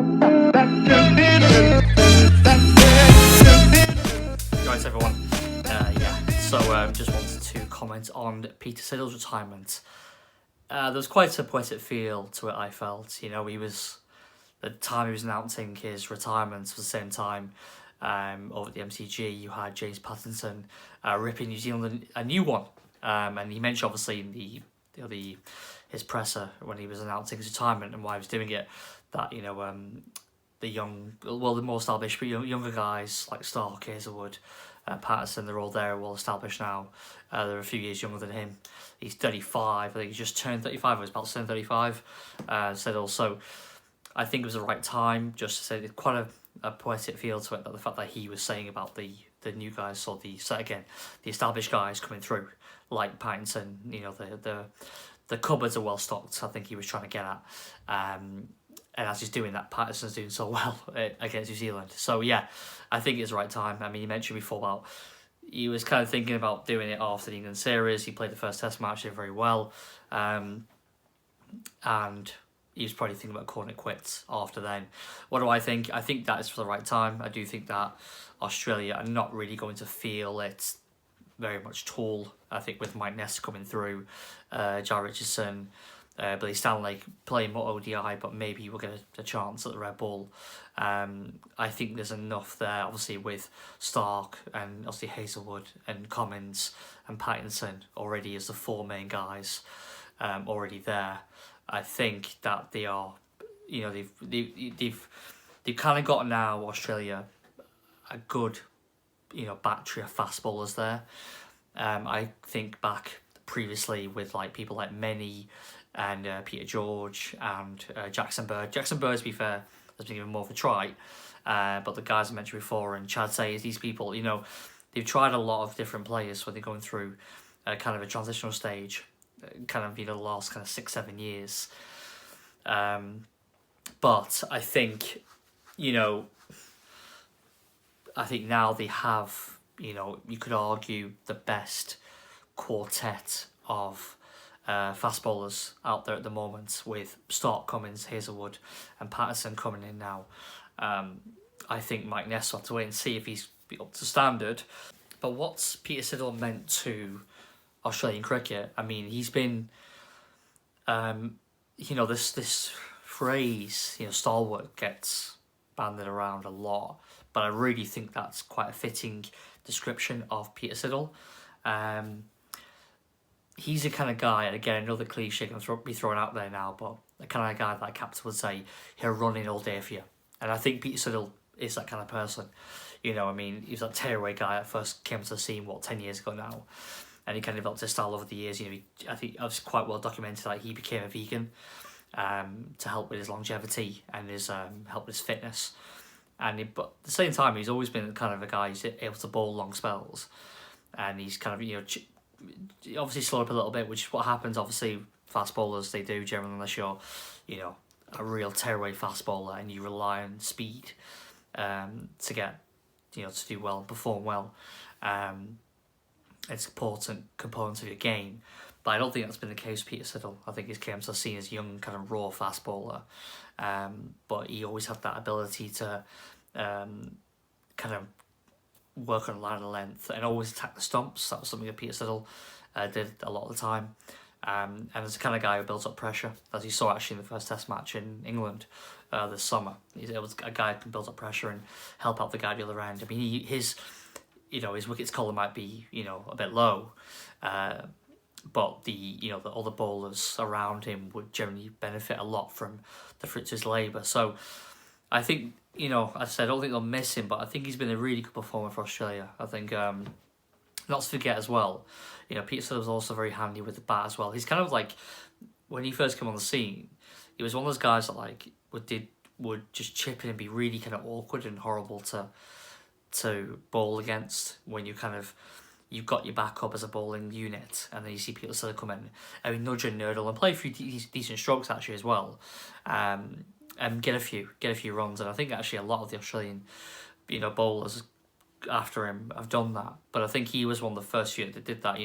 Right, everyone. So just wanted to comment on Peter Siddle's retirement. There was quite a poetic feel to it, I felt. You know, the time he was announcing his retirement was the same time over at the MCG, you had James Pattinson ripping New Zealand a new one. And he mentioned, obviously, in his presser when he was announcing his retirement and why he was doing it, that, the more established, but younger guys like Stark, Hazelwood, Patterson, they're all there, well established now. They're a few years younger than him. He's 35, I think he's just turned 35, or he's about to turn 35. Said also, I think it was the right time, just to say, quite a poetic feel to it, that the fact that he was saying about the new guys, so the established guys coming through, like Pattinson, the cupboards are well stocked, I think he was trying to get at. And as he's doing that, Patterson's doing so well against New Zealand. So yeah, I think it's the right time. I mean, you mentioned before about he was kind of thinking about doing it after the England series. He played the first Test match, did very well, and he was probably thinking about calling it quits after then. What do I think? I think that is for the right time. I do think that Australia are not really going to feel it very much at all. I think with Mike Ness coming through, Jai Richardson, Billy Stanley playing more ODI, but maybe we'll get a chance at the Red Bull. I think there's enough there, obviously, with Stark and obviously Hazelwood and Cummins and Pattinson already as the four main guys already there. I think that they are, they've kind of got now, Australia, a good, battery of fast bowlers there. I think back previously with like people like Menny and Peter George and Jackson Bird. Jackson Bird, to be fair, has been given more of a try. But the guys I mentioned before and Chad Sayers, these people, they've tried a lot of different players when they're going through kind of a transitional stage, the last kind of 6-7 years. But I think, I think now they have, you could argue the best quartet of fast bowlers out there at the moment, with Stark, Cummins, Hazelwood and Patterson coming in now. I think Mike Ness will have to wait and see if he's up to standard. But what's Peter Siddle meant to Australian cricket? I mean, he's been, this phrase, stalwart, gets banded around a lot, but I really think that's quite a fitting description of Peter Siddle. He's the kind of guy, and again, another cliche going to be thrown out there now, but the kind of guy that captain would say, he'll run in all day for you. And I think Peter Siddle is that kind of person. He was that tearaway guy that first came to the scene, 10 years ago now. And he kind of developed his style over the years. I think it was quite well documented that he became a vegan to help with his longevity and his help with his fitness. But at the same time, he's always been kind of a guy who's able to bowl long spells. And he's kind of, obviously slow up a little bit, which is what happens, obviously, fast bowlers, they do generally, unless you're, a real tearaway fast bowler and you rely on speed to get, to do well, perform well. It's an important component of your game. But I don't think that's been the case with Peter Siddle. I think he's came to the scene as young, kind of raw fast bowler. But he always had that ability to kind of work on a line of length and always attack the stumps. That was something that Peter Siddle did a lot of the time. And as the kind of guy who builds up pressure, as you saw actually in the first Test match in England this summer. He's a guy who can build up pressure and help out the guy at the other end. I mean, his wickets column might be, a bit low, but the other bowlers around him would generally benefit a lot from the fruits of his labour. So I think, as I said, I don't think they'll miss him, but I think he's been a really good performer for Australia. I think, not to forget as well, Peter Siddle was also very handy with the bat as well. He's kind of like, when he first came on the scene, he was one of those guys that would just chip in and be really kind of awkward and horrible to bowl against when you've got your back up as a bowling unit, and then you see Peter Siddle come in, nudge and nurdle and play a few decent strokes actually as well, and get a few runs. And I think actually a lot of the Australian, bowlers after him have done that. But I think he was one of the first few that did that.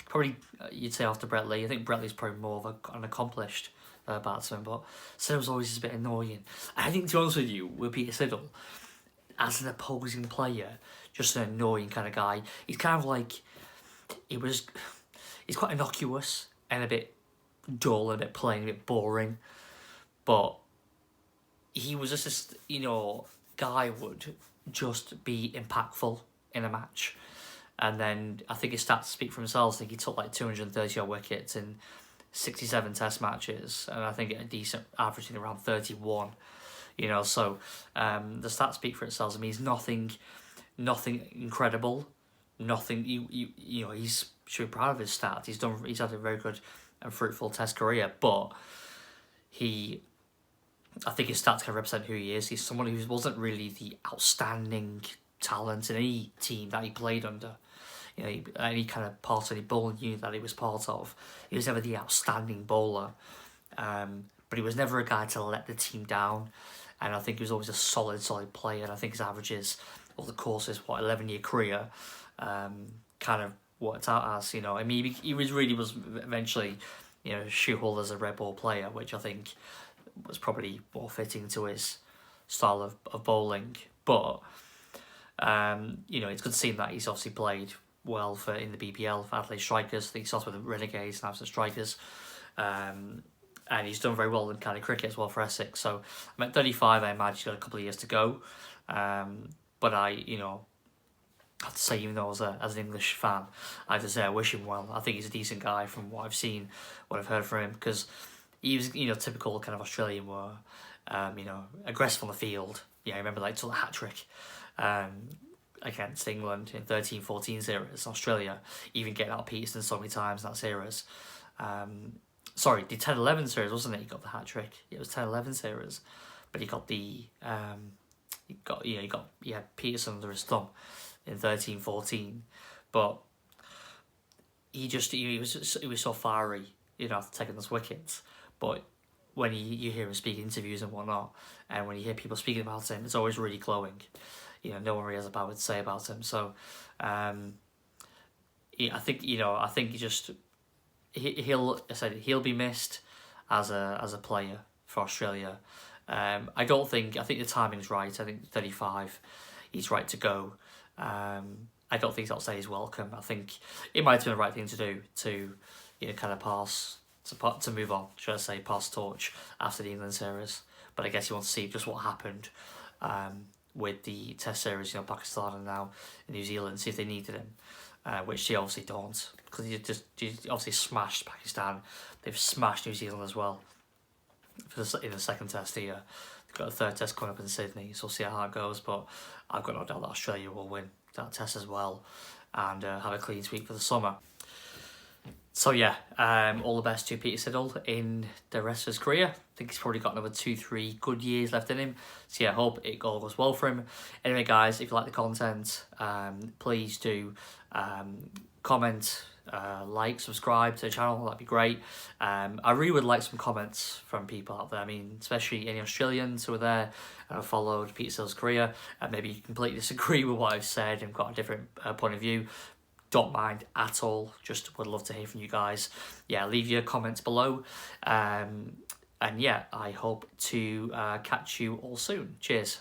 Probably you'd say after Brett Lee. I think Brett Lee's probably more of an accomplished batsman, but Siddle's always just a bit annoying. And I think, to be honest with you, with Peter Siddle, as an opposing player, just an annoying kind of guy. He's kind of like, he's quite innocuous and a bit dull and a bit plain, a bit boring, but he was just this, guy would just be impactful in a match. And then I think his stats speak for themselves. I think he took like 230 odd wickets in 67 test matches, and I think at a decent averaging around 31. So the stats speak for itself. I mean, he's nothing incredible, nothing. He's should be proud of his stats. He's had a very good and fruitful test career, but I think his stats can represent who he is. He's someone who wasn't really the outstanding talent in any team that he played under. Any kind of part of any bowling unit that he was part of. He was never the outstanding bowler, but he was never a guy to let the team down. And I think he was always a solid player. And I think his averages over the course of his 11-year career kind of worked out as, I mean, he was eventually, shoehorned as a red ball player, which I think was probably more fitting to his style of bowling. But, it's good to see that he's obviously played well in the BPL for Adelaide Strikers. I think he started with the Renegades, now it's the Strikers. And he's done very well in county cricket as well for Essex. So I'm at 35, I imagine he's got a couple of years to go. But I have to say, even though as an English fan, I have to say I wish him well. I think he's a decent guy from what I've seen, what I've heard from him, because he was, typical kind of Australian were, aggressive on the field. I remember like took a hat-trick against England in 13-14 series, Australia, even getting out Peterson so many times in that series. Sorry, the 10-11 series, wasn't it? He got the hat-trick. It was 10-11 series, but he got the he had Peterson under his thumb in 13-14, but he was so fiery, after taking those wickets. But when you hear him speak in interviews and whatnot, and when you hear people speaking about him, it's always really glowing. No one really has a bad word to say about him. So, I think he just he'll be missed as a player for Australia. I think the timing's right. I think 35, he's right to go. I don't think that'll say he's welcome. I think it might have been the right thing to do to, kind of to move on, should I say, pass the torch after the England series. But I guess you want to see just what happened with the Test series, Pakistan and now New Zealand, see if they needed him, which they obviously don't, because he obviously smashed Pakistan. They've smashed New Zealand as well in the second Test here. They've got a third Test coming up in Sydney, so we'll see how it goes. But I've got no doubt that Australia will win that Test as well and have a clean sweep for the summer. So yeah, all the best to Peter Siddle in the rest of his career. I think he's probably got another 2-3 good years left in him. So yeah, I hope it all goes well for him. Anyway guys, if you like the content, please do comment, like, subscribe to the channel, that'd be great. I really would like some comments from people out there. I mean, especially any Australians who are there and have followed Peter Siddle's career, and maybe you completely disagree with what I've said and got a different point of view. Don't mind at all, just would love to hear from you guys. Yeah, leave your comments below. And yeah, I hope to catch you all soon. Cheers.